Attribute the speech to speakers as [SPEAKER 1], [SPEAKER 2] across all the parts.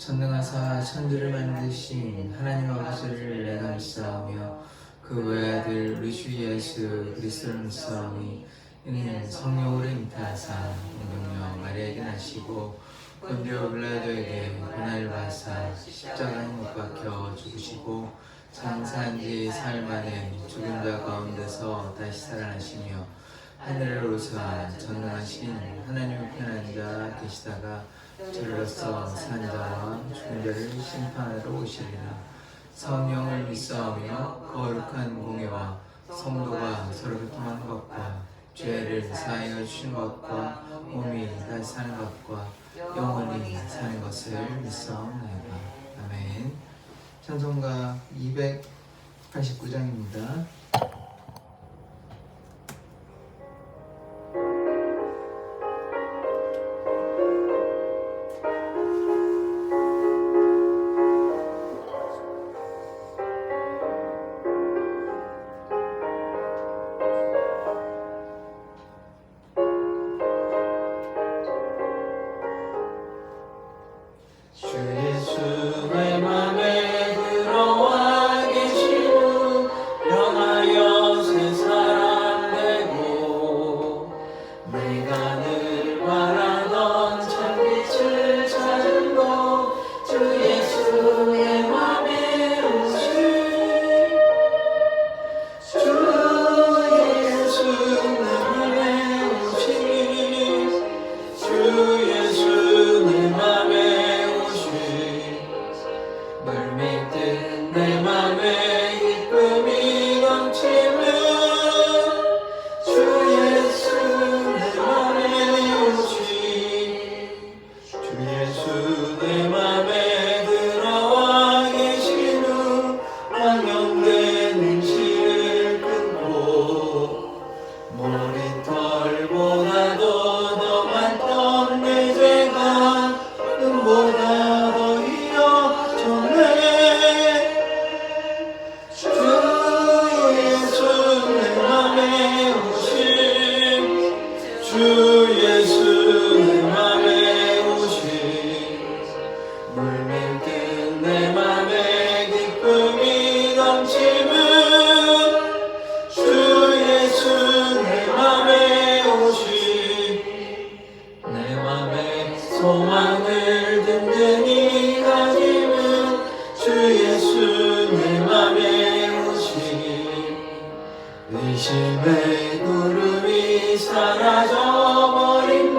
[SPEAKER 1] 전능하사 천지를 만드신 하나님 아버지를 내가 믿사오며 그 외아들 우리 주 예수 그리스도를 믿사오니 이는 성령으로 잉태하사 동정녀 마리아에게 나시고 본디오 빌라도에게 고난을 받으사 십자가에 못 박혀 죽으시고 장사한 지 사흘 만에 죽은 자 가운데서 다시 살아나시며 하늘에 오르사 전능하신 하나님의 편한 자 되시다가 저로서 산 자와 죽은 자를 심판하러 오시리라. 성령을 믿사오며 거룩한 공예와 성도가 서로 교통하는 것과 죄를 사하여 주신 것과 몸이 다시 사는 것과 영원히 사는 것을 믿사옵나이다. 아멘. 찬송가 289장입니다.
[SPEAKER 2] 소망을 든든히 가지는 주 예수 내 맘에 오시 의심의 구름이 사라져버림도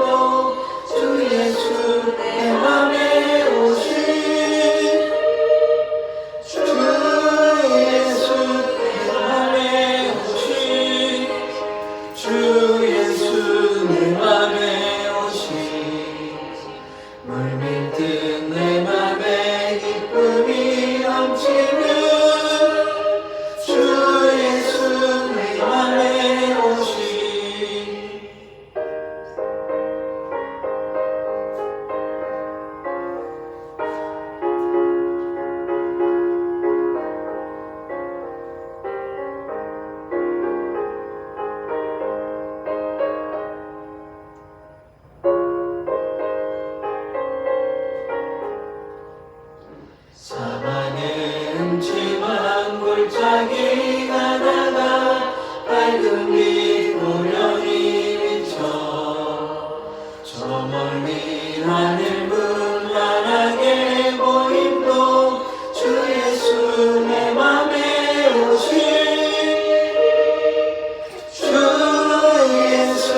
[SPEAKER 2] 주 예수 내 맘에 오시 주 예수 내 맘에 오시 주 예수 내 맘에 물밀듯 내 맘에 기쁨이 넘치는 주 예수 내 맘에 오시 사망의 음침한 골짜기가 나가 밝은 빛 고령이 비쳐 저 멀리 하늘 문만하게 보임도 주 예수 내 맘에 오시 주 예수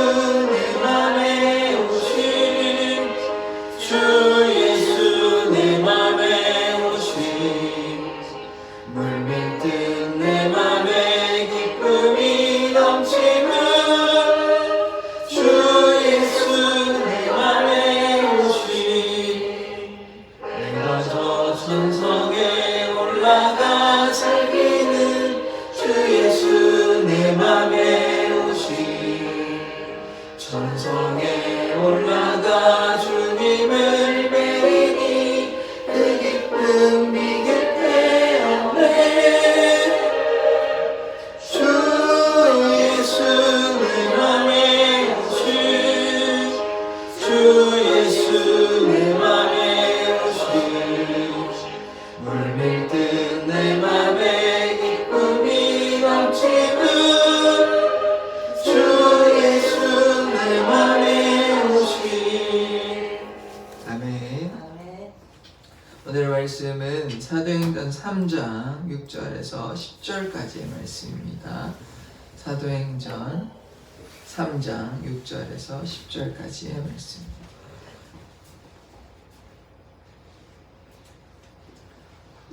[SPEAKER 2] 내 맘에 오시 주 예수 내 맘에 물밀듯 내 맘에 기쁨이 넘치는 주 예수 내 맘에 오시 내가 저 천성에 올라가 살기는 주 예수 내 맘에 오시 천성에 올라가 주님을 뵈리니 그 기쁨 비길 주 예수 내 맘에 오시
[SPEAKER 1] 말씀은 사도행전 3장 6절에서 10절까지의 말씀입니다. 사도행전 3장 6절에서 10절까지의 말씀입니다.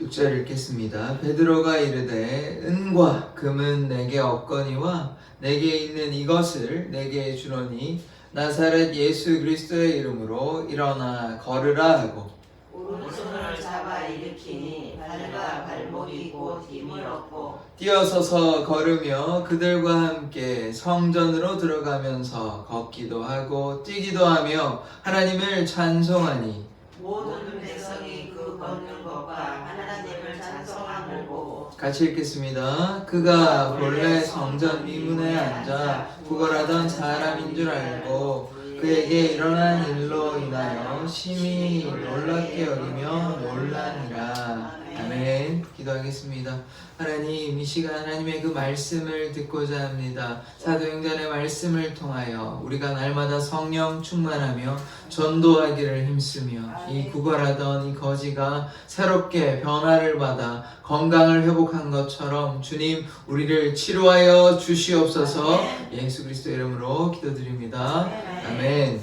[SPEAKER 1] 6절 읽겠습니다. 베드로가 이르되 은과 금은 내게 없거니와 내게 있는 이것을 내게 주노니 나사렛 예수 그리스도의 이름으로 일어나 걸으라 하고
[SPEAKER 2] 오른손을 잡아 일으키니 발과 발목이 곧 힘을 얻고
[SPEAKER 1] 뛰어서서 걸으며 그들과 함께 성전으로 들어가면서 걷기도 하고 뛰기도 하며 하나님을 찬송하니
[SPEAKER 2] 모든 백성이 그 걷는 것과 하나님을 찬송함을 보고
[SPEAKER 1] 같이 읽겠습니다. 그가 본래 성전 미문에 앉아 구걸하던 사람인 줄 알고 그에게 일어난 일로 인하여 심히 놀랍게 여기며 놀라니라. 아멘. 기도하겠습니다. 하나님, 이 시간 하나님의 그 말씀을 듣고자 합니다. 사도행전의 말씀을 통하여 우리가 날마다 성령 충만하며 전도하기를 힘쓰며 이 구걸하던 이 거지가 새롭게 변화를 받아 건강을 회복한 것처럼 주님 우리를 치료하여 주시옵소서. 예수 그리스도 이름으로 기도드립니다. 아멘.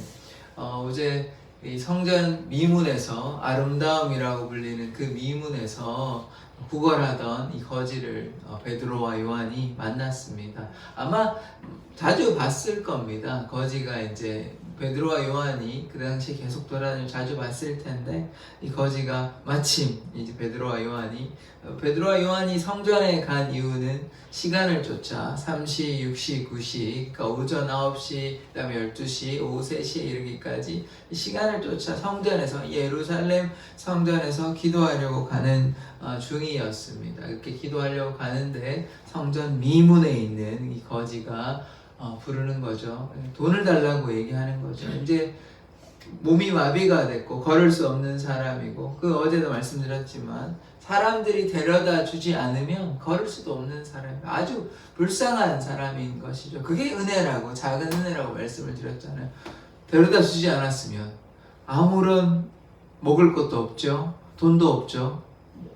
[SPEAKER 1] 어제 이 성전 미문에서 아름다움이라고 불리는 그 미문에서 구걸하던 이 거지를 베드로와 요한이 만났습니다. 아마 자주 봤을 겁니다. 거지가 이제 베드로와 요한이 그 당시 계속 돌아다니며 자주 봤을 텐데 이 거지가 마침 이제 베드로와 요한이 성전에 간 이유는 시간을 쫓아 3시, 6시, 9시 그러니까 오전 9시, 그 다음에 12시, 오후 3시에 이르기까지 시간을 쫓아 성전에서 예루살렘 성전에서 기도하려고 가는 중이었습니다. 이렇게 기도하려고 가는데 성전 미문에 있는 이 거지가 부르는 거죠. 돈을 달라고 얘기하는 거죠. 이제 몸이 마비가 됐고 걸을 수 없는 사람이고 그 어제도 말씀드렸지만 사람들이 데려다 주지 않으면 걸을 수도 없는 사람, 아주 불쌍한 사람인 것이죠. 그게 은혜라고, 작은 은혜라고 말씀을 드렸잖아요. 데려다 주지 않았으면 아무런 먹을 것도 없죠. 돈도 없죠.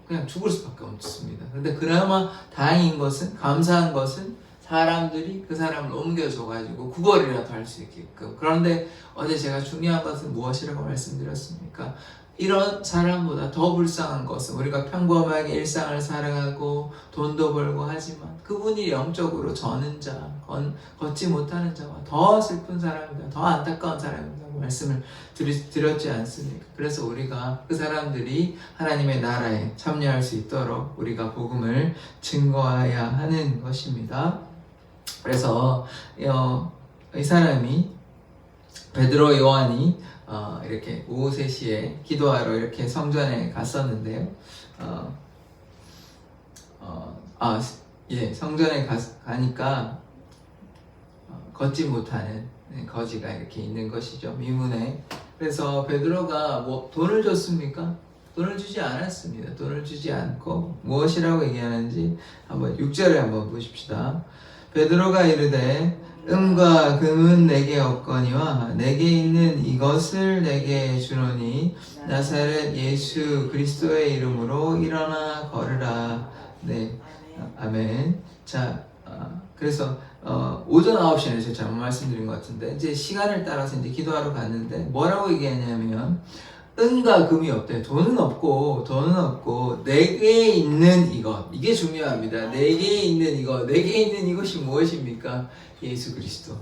[SPEAKER 1] 그냥 죽을 수밖에 없습니다. 그런데 그나마 다행인 것은, 감사한 것은 사람들이 그 사람을 옮겨줘가지고 구걸이라도 할 수 있게끔. 그런데 어제 제가 중요한 것은 무엇이라고 말씀드렸습니까? 이런 사람보다 더 불쌍한 것은 우리가 평범하게 일상을 살아가고 돈도 벌고 하지만 그분이 영적으로 저는 자, 걷지 못하는 자와 더 슬픈 사람이다, 더 안타까운 사람이라고 말씀을 드렸지 않습니까? 그래서 우리가 그 사람들이 하나님의 나라에 참여할 수 있도록 우리가 복음을 증거해야 하는 것입니다. 그래서 이 사람이 베드로 요한이 이렇게 오후 3시에 기도하러 이렇게 성전에 갔었는데요. 성전에 가니까 걷지 못하는 거지가 이렇게 있는 것이죠. 미문에. 그래서 베드로가 뭐 돈을 줬습니까? 돈을 주지 않았습니다. 돈을 주지 않고 무엇이라고 얘기하는지 한번 6절에 한번 보십시다. 베드로가 이르되 은과 금은 내게 없거니와 내게 있는 이것을 내게 주노니 나사렛 예수 그리스도의 이름으로 일어나 걸으라. 네, 아멘. 자, 그래서 오전 9시에 제가 잘못 말씀드린 것 같은데 이제 시간을 따라서 이제 기도하러 갔는데 뭐라고 얘기하냐면 은과 금이 없대. 돈은 없고 내게 있는 이것, 이게 중요합니다. 내게 있는 이것, 내게 있는 이것이 무엇입니까? 예수 그리스도.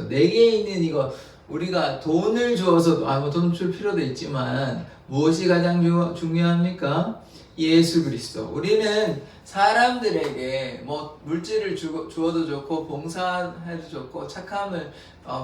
[SPEAKER 1] 내게 있는 이것. 우리가 돈을 주어서 돈 줄 필요도 있지만 무엇이 가장 중요합니까? 예수 그리스도. 우리는 사람들에게 뭐 물질을 주어도 좋고 봉사해도 좋고 착함을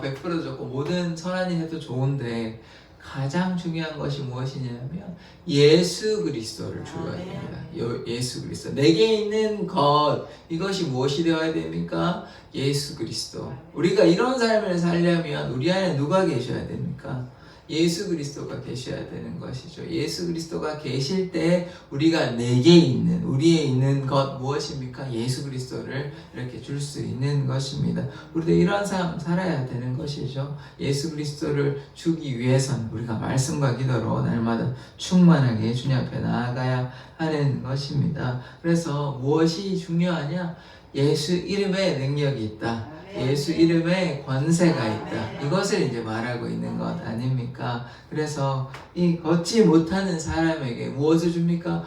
[SPEAKER 1] 베풀어도 좋고 모든 선한 일 해도 좋은데 가장 중요한 것이 무엇이냐면 예수 그리스도를 주어야 됩니다. 예수 그리스도. 내게 있는 것, 이것이 무엇이 되어야 됩니까? 예수 그리스도. 우리가 이런 삶을 살려면 우리 안에 누가 계셔야 됩니까? 예수 그리스도가 계셔야 되는 것이죠. 예수 그리스도가 계실 때 우리가 내게 있는, 우리에 있는 것 무엇입니까? 예수 그리스도를 이렇게 줄 수 있는 것입니다. 우리도 이런 삶 살아야 되는 것이죠. 예수 그리스도를 주기 위해선 우리가 말씀과 기도로 날마다 충만하게 주님 앞에 나아가야 하는 것입니다. 그래서 무엇이 중요하냐? 예수 이름에 능력이 있다. 예수 이름에 권세가 있다. 이것을 이제 말하고 있는 것 아닙니까? 그래서 이 걷지 못하는 사람에게 무엇을 줍니까?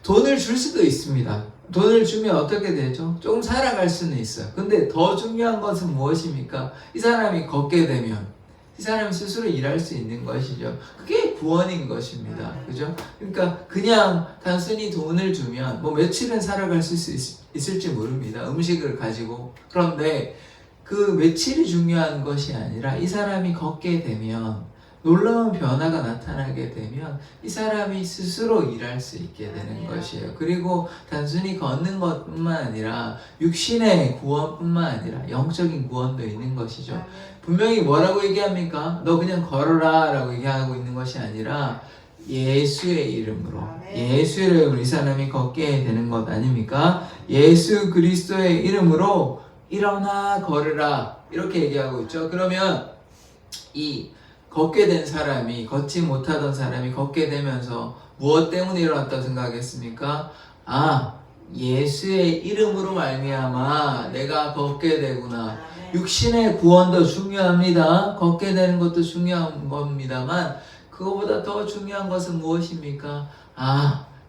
[SPEAKER 1] 돈을 줄 수도 있습니다. 돈을 주면 어떻게 되죠? 조금 살아갈 수는 있어요. 근데 더 중요한 것은 무엇입니까? 이 사람이 걷게 되면 이 사람이 스스로 일할 수 있는 것이죠. 그게 구원인 것입니다. 그죠? 그러니까 그냥 단순히 돈을 주면 뭐 며칠은 살아갈 수 있을지 모릅니다. 음식을 가지고. 그런데 그 며칠이 중요한 것이 아니라 이 사람이 걷게 되면 놀라운 변화가 나타나게 되면 이 사람이 스스로 일할 수 있게 되는 것이에요. 그리고 단순히 걷는 것뿐만 아니라 육신의 구원뿐만 아니라 영적인 구원도 있는 것이죠. 분명히 뭐라고 얘기합니까? 너 그냥 걸어라 라고 얘기하고 있는 것이 아니라 예수의 이름으로, 예수의 이름으로 이 사람이 걷게 되는 것 아닙니까? 예수 그리스도의 이름으로 일어나 걸으라 이렇게 얘기하고 있죠. 그러면 이 걷게 된 사람이, 걷지 못하던 사람이 걷게 되면서 무엇 때문에 일어났다고 생각했습니까? 예수의 이름으로 말미암아 내가 걷게 되구나. 육신의 구원도 중요합니다. 걷게 되는 것도 중요한 겁니다만 그거보다 더 중요한 것은 무엇입니까?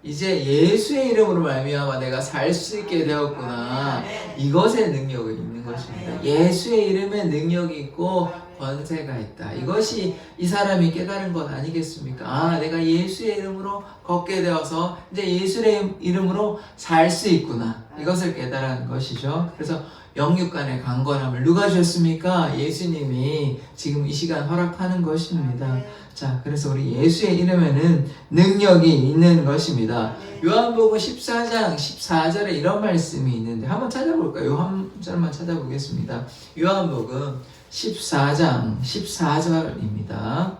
[SPEAKER 1] 이제 예수의 이름으로 말미암아 내가 살 수 있게 되었구나. 이것에 능력이 있는 것입니다. 예수의 이름에 능력이 있고 권세가 있다. 이것이 이 사람이 깨달은 것 아니겠습니까? 내가 예수의 이름으로 걷게 되어서 이제 예수의 이름으로 살 수 있구나. 이것을 깨달은 것이죠. 그래서 영육 간의 강건함을 누가 주셨습니까? 예수님이 지금 이 시간 허락하는 것입니다. 자, 그래서 우리 예수의 이름에는 능력이 있는 것입니다. 요한복음 14장 14절에 이런 말씀이 있는데 한번 찾아볼까요? 요 한 절만 찾아보겠습니다. 요한복음 14장 14절입니다.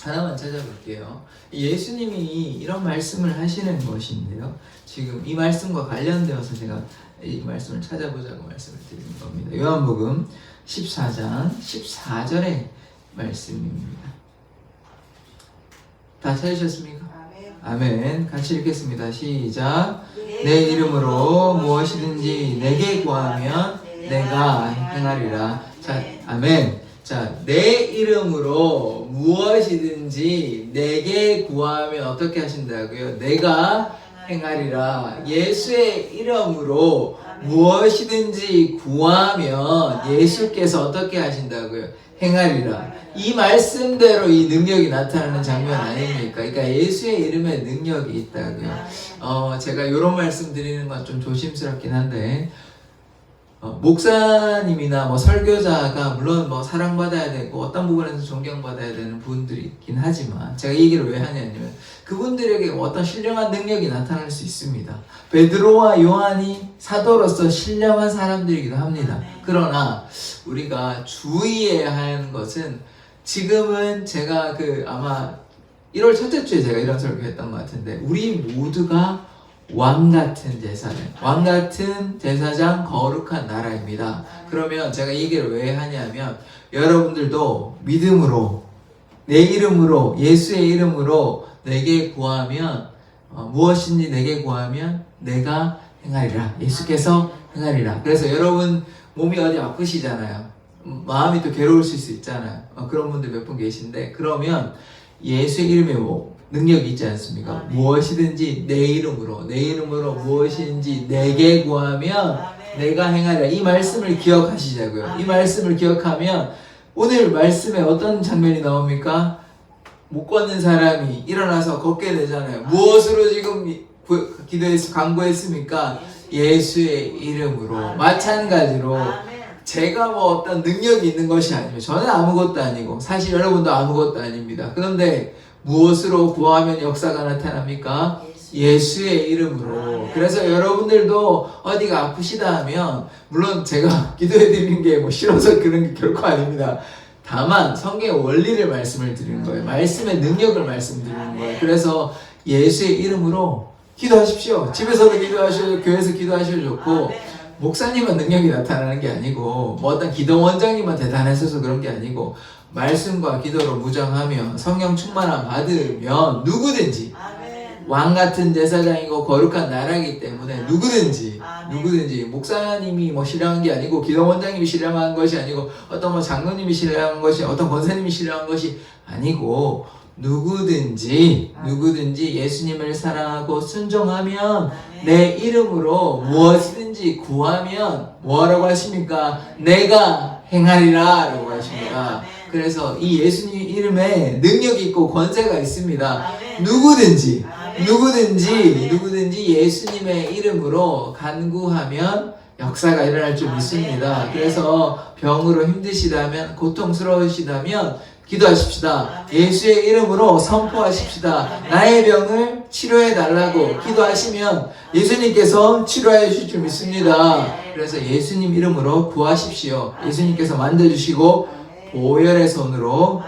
[SPEAKER 1] 하나만 찾아볼게요. 예수님이 이런 말씀을 하시는 것인데요. 지금 이 말씀과 관련되어서 제가 이 말씀을 찾아보자고 말씀을 드리는 겁니다. 요한복음 14장 14절의 말씀입니다. 다 찾으셨습니까? 아멘. 같이 읽겠습니다. 시작. 내 이름으로 무엇이든지 내게 구하면 내가 행하리라. 자, 아멘. 자, 내 이름으로 무엇이든지 내게 구하면 어떻게 하신다고요? 내가 행하리라. 예수의 이름으로 무엇이든지 구하면 예수께서 어떻게 하신다고요? 행하리라. 이 말씀대로 이 능력이 나타나는 장면 아닙니까? 그러니까 예수의 이름에 능력이 있다고요. 제가 이런 말씀 드리는 건 좀 조심스럽긴 한데 목사님이나 뭐 설교자가 물론 뭐 사랑받아야 되고 어떤 부분에서 존경받아야 되는 분들이 있긴 하지만 제가 이 얘기를 왜 하냐면 그분들에게 어떤 신령한 능력이 나타날 수 있습니다. 베드로와 요한이 사도로서 신령한 사람들이기도 합니다. 그러나 우리가 주의해야 하는 것은 지금은 제가 아마 1월 첫째 주에 제가 이런 설교했던 것 같은데 우리 모두가 왕같은 제사장, 왕같은 제사장 거룩한 나라입니다. 그러면 제가 이 얘기를 왜 하냐면 여러분들도 믿음으로 내 이름으로 예수의 이름으로 내게 구하면 무엇인지 내게 구하면 내가 행하리라. 예수께서 행하리라. 그래서 여러분 몸이 어디 아프시잖아요. 마음이 또 괴로울 수 있잖아요. 그런 분들 몇 분 계신데 그러면 예수의 이름에 능력이 있지 않습니까? 무엇이든지 내 이름으로 무엇이든지 내게 구하면 내가 행하리라. 이 말씀을 기억하시자고요. 이 말씀을 기억하면 오늘 말씀에 어떤 장면이 나옵니까? 못 걷는 사람이 일어나서 걷게 되잖아요. 무엇으로 지금 간구했습니까? 예수의 이름으로. 마찬가지로 제가 뭐 어떤 능력이 있는 것이 아니면 저는 아무것도 아니고 사실 여러분도 아무것도 아닙니다. 그런데 무엇으로 구하면 역사가 나타납니까? 예수의 이름으로. 그래서 여러분들도 어디가 아프시다 하면 물론 제가 기도해 드리는 게 뭐 싫어서 그런 게 결코 아닙니다. 다만 성경의 원리를 말씀을 드리는 거예요. 말씀의 능력을 말씀드리는 거예요. 그래서 예수의 이름으로 기도하십시오. 집에서도 기도하셔도 교회에서 기도하셔도 좋고 목사님은 능력이 나타나는 게 아니고 뭐 어떤 기도원장님만 대단해서 그런 게 아니고 말씀과 기도로 무장하며 성령 충만함 받으면 누구든지 왕 같은 제사장이고 거룩한 나라이기 때문에 누구든지 목사님이 뭐 신령한 게 아니고 기도원장님이 신령한 것이 아니고 어떤 뭐 장로님이 신령한 것이 어떤 권사님이 신령한 것이 아니고 누구든지 예수님을 사랑하고 순종하면 내 이름으로 무엇이든지 구하면 뭐라고 하십니까? 내가 행하리라 라고 하십니다. 그래서 이 예수님 이름에 능력이 있고 권세가 있습니다. 누구든지 예수님의 이름으로 간구하면 역사가 일어날 줄 믿습니다. 그래서 병으로 힘드시다면, 고통스러우시다면 기도하십시다. 예수의 이름으로 선포하십시다. 나의 병을 치료해 달라고 기도하시면 예수님께서 치료해 주실 줄 믿습니다. 그래서 예수님 이름으로 구하십시오. 예수님께서 만져주시고 보혈의 손으로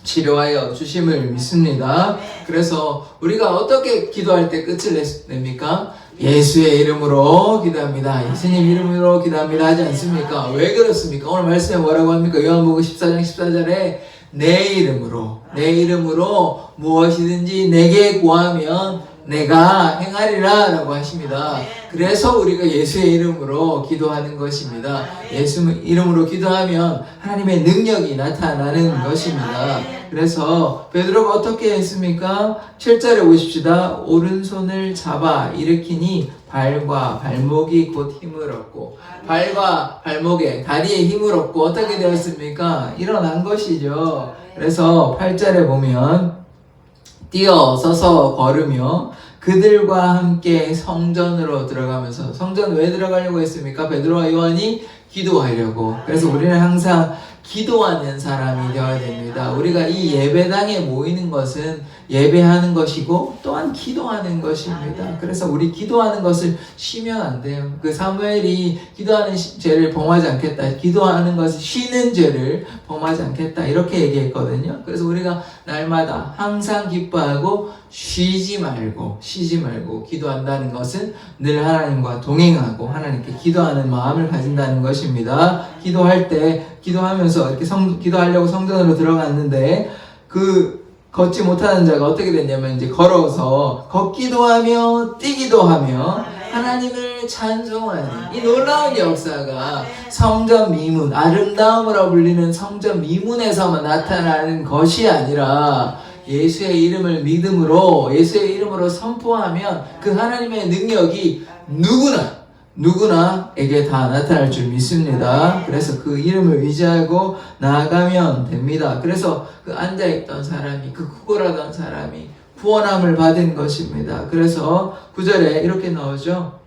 [SPEAKER 1] 치료하여 주심을 믿습니다. 그래서 우리가 어떻게 기도할 때 끝을 냅니까? 예수의 이름으로 기도합니다. 예수님 이름으로 기도합니다 하지 않습니까? 왜 그렇습니까? 오늘 말씀에 뭐라고 합니까? 요한복음 14장 14절에 내 이름으로 무엇이든지 내게 구하면 내가 행하리라 라고 하십니다. 그래서 우리가 예수의 이름으로 기도하는 것입니다. 예수 이름으로 기도하면 하나님의 능력이 나타나는 것입니다. 그래서 베드로가 어떻게 했습니까? 7절에 보십시다. 오른손을 잡아 일으키니 발과 발목이 곧 힘을 얻고, 발과 발목에 다리에 힘을 얻고 어떻게 되었습니까? 일어난 것이죠. 그래서 8절에 보면 뛰어 서서 걸으며 그들과 함께 성전으로 들어가면서, 성전 왜 들어가려고 했습니까? 베드로와 요한이 기도하려고. 그래서 우리는 항상 기도하는 사람이 되어야 됩니다. 우리가 이 예배당에 모이는 것은 예배하는 것이고 또한 기도하는 것입니다. 그래서 우리 기도하는 것을 쉬면 안 돼요. 그 사무엘이 기도하는 죄를 범하지 않겠다, 기도하는 것을 쉬는 죄를 범하지 않겠다 이렇게 얘기했거든요. 그래서 우리가 날마다 항상 기뻐하고 쉬지 말고 기도한다는 것은 늘 하나님과 동행하고 하나님께 기도하는 마음을 가진다는 것입니다. 기도하면서 이렇게 기도하려고 성전으로 들어갔는데 걷지 못하는 자가 어떻게 됐냐면 이제 걸어서 걷기도 하며 뛰기도 하며 하나님을 찬송하는 이 놀라운 역사가 성전 미문, 아름다움으로 불리는 성전 미문에서만 나타나는 것이 아니라 예수의 이름을 믿음으로 예수의 이름으로 선포하면 그 하나님의 능력이 누구나에게 다 나타날 줄 믿습니다. 그래서 그 이름을 의지하고 나아가면 됩니다. 그래서 그 앉아있던 사람이, 그 구걸하던 사람이 구원함을 받은 것입니다. 그래서 9절에 이렇게 나오죠.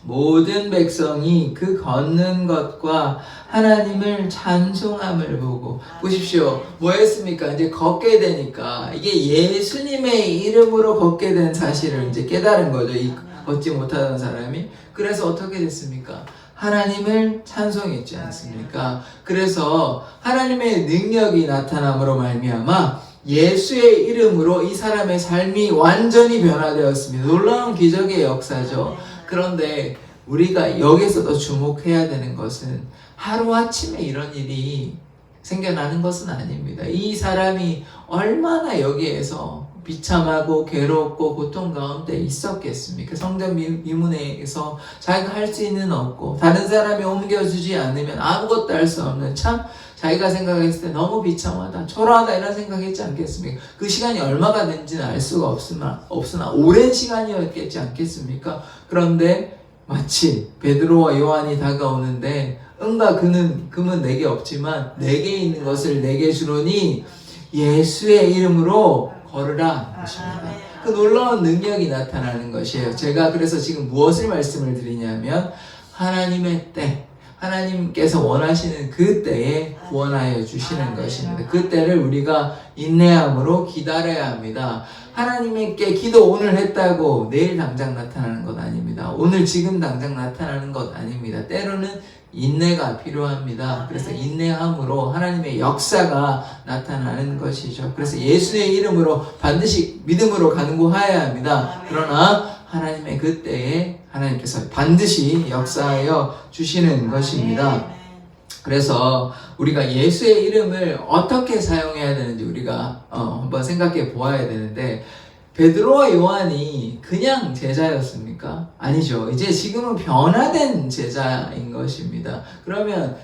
[SPEAKER 1] 모든 백성이 그 걷는 것과 하나님을 찬송함을 보고, 보십시오. 뭐 했습니까? 이제 걷게 되니까 이게 예수님의 이름으로 걷게 된 사실을 이제 깨달은 거죠. 이 걷지 못하던 사람이. 그래서 어떻게 됐습니까? 하나님을 찬송했지 않습니까? 그래서 하나님의 능력이 나타남으로 말미암아 예수의 이름으로 이 사람의 삶이 완전히 변화되었습니다. 놀라운 기적의 역사죠. 그런데 우리가 여기서도 주목해야 되는 것은 하루아침에 이런 일이 생겨나는 것은 아닙니다. 이 사람이 얼마나 여기에서 비참하고 괴롭고 고통 가운데 있었겠습니까? 성전 미문에서 자기가 할 수 있는 없고 다른 사람이 옮겨주지 않으면 아무것도 할 수 없는, 참 자기가 생각했을 때 너무 비참하다, 초라하다 이런 생각했지 않겠습니까? 그 시간이 얼마가 된지는 알 수가 없으나 오랜 시간이었겠지 않겠습니까? 그런데 마치 베드로와 요한이 다가오는데 응가 금은 내게 없지만 내게 있는 것을 내게 주노니 예수의 이름으로 걸으라 것입니다. 그 놀라운 능력이 나타나는 것이에요. 제가 그래서 지금 무엇을 말씀을 드리냐면 하나님의 때, 하나님께서 원하시는 그 때에 구원하여 주시는 것입니다. 그 때를 우리가 인내함으로 기다려야 합니다. 하나님께 기도 오늘 했다고 내일 당장 나타나는 것 아닙니다. 오늘 지금 당장 나타나는 것 아닙니다. 때로는 인내가 필요합니다. 그래서 인내함으로 하나님의 역사가 나타나는 것이죠. 그래서 예수의 이름으로 반드시 믿음으로 간구하여야 합니다. 그러나 하나님의 그때에 하나님께서 반드시 역사하여 주시는 것입니다. 그래서 우리가 예수의 이름을 어떻게 사용해야 되는지 우리가 한번 생각해 보아야 되는데, 베드로와 요한이 그냥 제자였습니까? 아니죠. 이제 지금은 변화된 제자인 것입니다. 그러면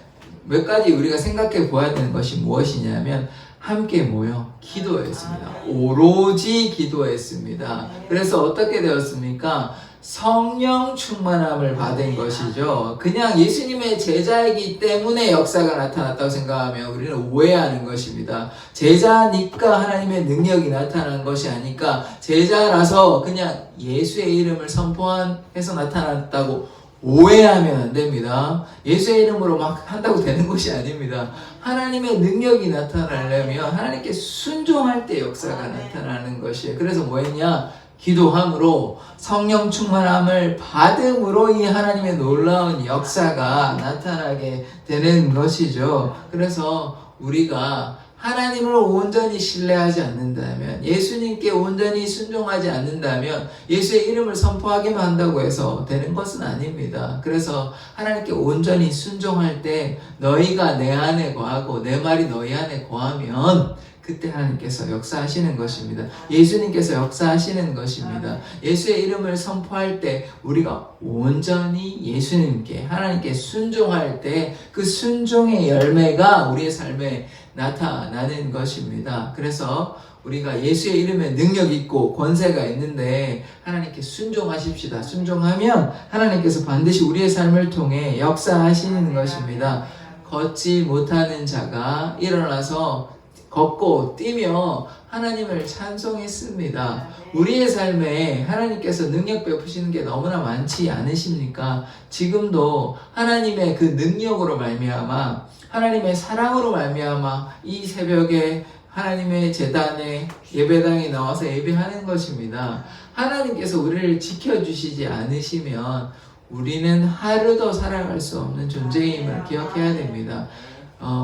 [SPEAKER 1] 몇 가지 우리가 생각해 보아야 되는 것이 무엇이냐면, 함께 모여 기도했습니다. 오로지 기도했습니다. 그래서 어떻게 되었습니까? 성령 충만함을 받은 것이죠. 그냥 예수님의 제자이기 때문에 역사가 나타났다고 생각하면 우리는 오해하는 것입니다. 제자니까 하나님의 능력이 나타난 것이 아니까, 제자라서 그냥 예수의 이름을 선포해서 나타났다고 오해하면 안 됩니다. 예수의 이름으로 막 한다고 되는 것이 아닙니다. 하나님의 능력이 나타나려면 하나님께 순종할 때 역사가 나타나는 것이에요. 그래서 뭐 했냐? 기도함으로, 성령 충만함을 받음으로 이 하나님의 놀라운 역사가 나타나게 되는 것이죠. 그래서 우리가 하나님을 온전히 신뢰하지 않는다면, 예수님께 온전히 순종하지 않는다면 예수의 이름을 선포하기만 한다고 해서 되는 것은 아닙니다. 그래서 하나님께 온전히 순종할 때 너희가 내 안에 거하고 내 말이 너희 안에 거하면 그때 하나님께서 역사하시는 것입니다. 예수님께서 역사하시는 것입니다. 예수의 이름을 선포할 때 우리가 온전히 예수님께, 하나님께 순종할 때 그 순종의 열매가 우리의 삶에 나타나는 것입니다. 그래서 우리가 예수의 이름에 능력이 있고 권세가 있는데 하나님께 순종하십시다. 순종하면 하나님께서 반드시 우리의 삶을 통해 역사하시는 것입니다. 걷지 못하는 자가 일어나서 걷고 뛰며 하나님을 찬송했습니다. 우리의 삶에 하나님께서 능력 베푸시는 게 너무나 많지 않으십니까? 지금도 하나님의 그 능력으로 말미암아, 하나님의 사랑으로 말미암아 이 새벽에 하나님의 제단에 예배당에 나와서 예배하는 것입니다. 하나님께서 우리를 지켜주시지 않으시면 우리는 하루도 살아갈 수 없는 존재임을 기억해야 됩니다.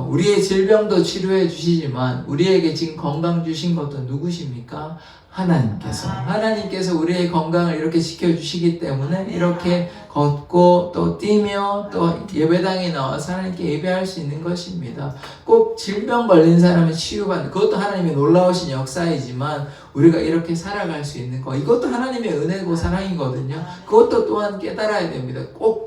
[SPEAKER 1] 우리의 질병도 치료해 주시지만 우리에게 지금 건강 주신 것도 누구십니까? 하나님께서 우리의 건강을 이렇게 지켜주시기 때문에 이렇게 걷고 또 뛰며 또 예배당에 나와서 하나님께 예배할 수 있는 것입니다. 꼭 질병 걸린 사람은 치유받는, 그것도 하나님의 놀라우신 역사이지만 우리가 이렇게 살아갈 수 있는 것, 이것도 하나님의 은혜고 사랑이거든요. 그것도 또한 깨달아야 됩니다. 꼭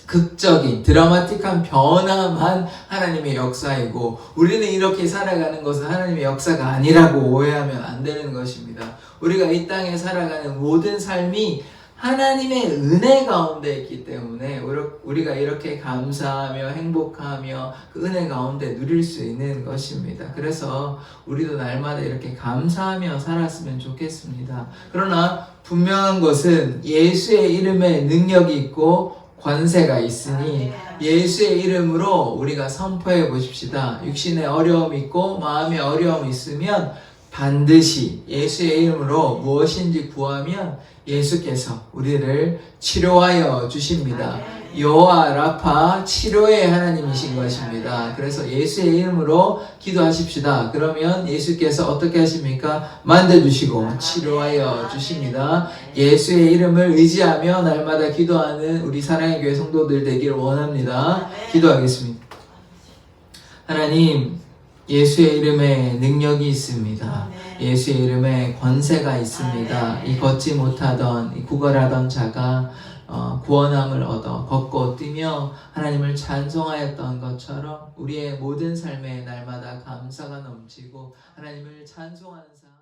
[SPEAKER 1] 극적인 드라마틱한 변화만 하나님의 역사이고 우리는 이렇게 살아가는 것은 하나님의 역사가 아니라고 오해하면 안 되는 것입니다. 우리가 이 땅에 살아가는 모든 삶이 하나님의 은혜 가운데 있기 때문에 우리가 이렇게 감사하며 행복하며 그 은혜 가운데 누릴 수 있는 것입니다. 그래서 우리도 날마다 이렇게 감사하며 살았으면 좋겠습니다. 그러나 분명한 것은 예수의 이름에 능력이 있고 권세가 있으니 예수의 이름으로 우리가 선포해 보십시다. 육신에 어려움이 있고 마음에 어려움이 있으면 반드시 예수의 이름으로 무엇인지 구하면 예수께서 우리를 치료하여 주십니다. 여호와 라파, 치료의 하나님이신 것입니다. 그래서 예수의 이름으로 기도하십시다. 그러면 예수께서 어떻게 하십니까? 만져주시고 치료하여 주십니다. 예수의 이름을 의지하며 날마다 기도하는 우리 사랑의 교회 성도들 되기를 원합니다. 기도하겠습니다. 하나님, 예수의 이름에 능력이 있습니다. 예수의 이름에 권세가 있습니다. 이 걷지 못하던, 이 구걸하던 자가 구원함을 얻어 걷고 뛰며 하나님을 찬송하였던 것처럼 우리의 모든 삶에 날마다 감사가 넘치고 하나님을 찬송하는 삶